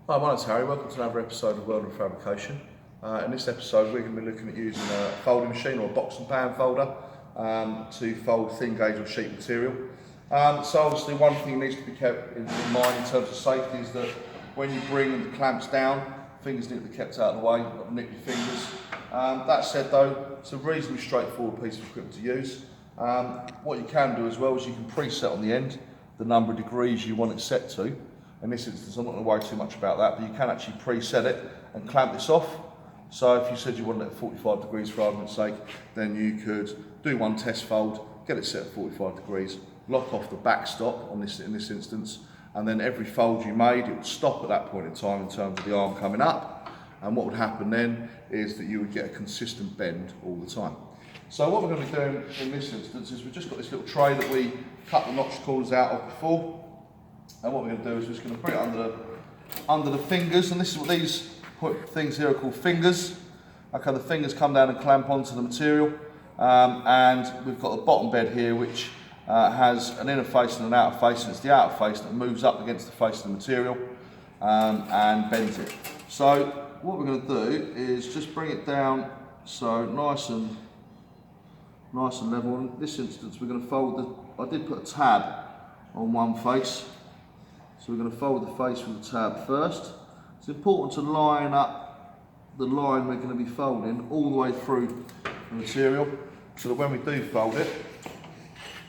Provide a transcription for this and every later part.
Hi, my name's Harry. Welcome to another episode of World of Fabrication. In this episode we're going to be looking at using a folding machine or a box and pan folder to fold thin gauge or sheet material. So obviously one thing that needs to be kept in mind in terms of safety is that when you bring the clamps down, fingers need to be kept out of the way, not nick your fingers. That said though, it's a reasonably straightforward piece of equipment to use. What you can do as well is you can preset on the end the number of degrees you want it set to. In this instance, I'm not going to worry too much about that, but you can actually preset it and clamp this off. So if you said you wanted it at 45 degrees for argument's sake, then you could do one test fold, get it set at 45 degrees, lock off the backstop in this instance, and then every fold you made, it would stop at that point in time in terms of the arm coming up. And what would happen then is that you would get a consistent bend all the time. So what we're going to be doing in this instance is we've just got this little tray that we cut the notch corners out of before. And what we're going to do is we're just going to bring it under the fingers, and this is what these things here are called fingers. Okay, the fingers come down and clamp onto the material, and we've got the bottom bed here which has an inner face and an outer face, and it's the outer face that moves up against the face of the material and bends it. So what we're going to do is just bring it down so nice and level. In this instance we're going to fold I did put a tab on one face. So we're going to fold the face with the tab first. It's important to line up the line we're going to be folding all the way through the material, so that when we do fold it,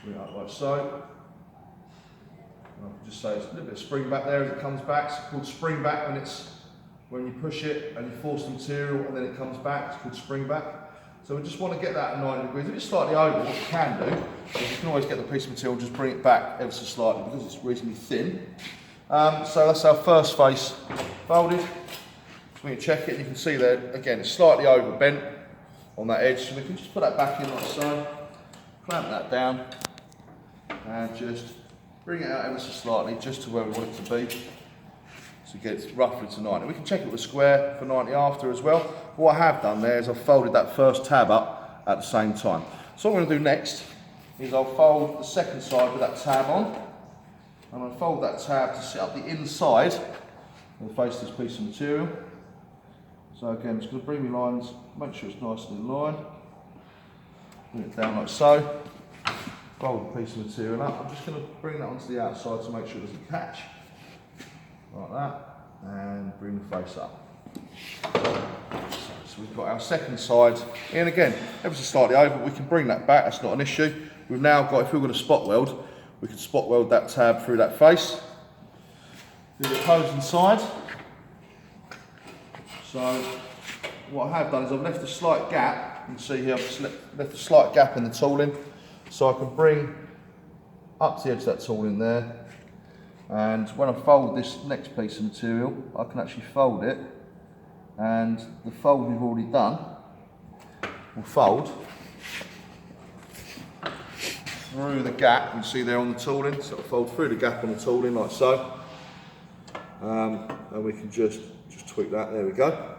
bring it up like so. And I can just say it's a little bit of spring back there as it comes back. It's called spring back when you push it and you force the material and then it comes back. It's called spring back. So we just want to get that at 90 degrees. If it's slightly over, what you can do is you can always get the piece of material and just bring it back ever so slightly because it's reasonably thin. So that's our first face folded. So we can check it, and you can see there, again, it's slightly over bent on that edge. So we can just put that back in like so, clamp that down, and just bring it out ever so slightly, just to where we want it to be. So it gets roughly to 90. We can check it with a square for 90 after as well. What I have done there is I've folded that first tab up at the same time. So what I'm going to do next is I'll fold the second side with that tab on. And I'll fold that tab to sit up the inside of the face of this piece of material. So again, I'm just going to bring my lines, make sure it's nice and in line. Bring it down like so. Fold the piece of material up. I'm just going to bring that onto the outside to make sure it doesn't catch. Like that. And bring the face up. So we've got our second side in again, ever so slightly over. We can bring that back, that's not an issue. We've now got, if we were going to spot weld, we can spot weld that tab through that face. Do the opposing side. So what I have done is I've left a slight gap. You can see here I've just left a slight gap in the tooling, so I can bring up to the edge of that tooling there. And when I fold this next piece of material, I can actually fold it, and the fold we've already done will fold through the gap you see there on the tooling. So it'll fold through the gap on the tooling like so, and we can just tweak that. There we go.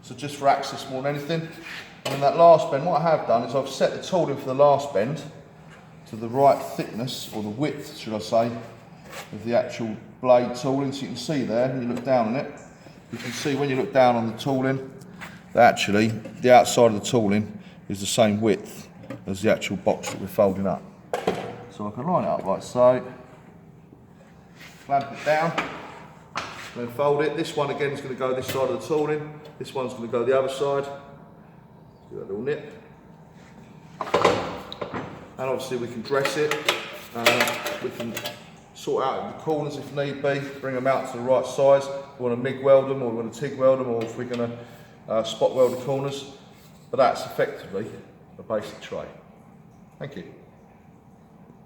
So just for access more than anything. And then that last bend, what I have done is I've set the tooling for the last bend to the right thickness, or the width should I say, of the actual blade tooling. So you can see there, when you look down on it, you can see when you look down on the tooling that actually the outside of the tooling is the same width as the actual box that we're folding up. So I can line it up like so, clamp it down, then fold it. This one again is going to go this side of the tooling, this one's going to go the other side. Do that little nip. And obviously we can dress it, we can sort out the corners if need be, bring them out to the right size. If we want to MIG weld them, or we want to TIG weld them, or if we're going to spot weld the corners. But that's effectively a basic tray. Thank you.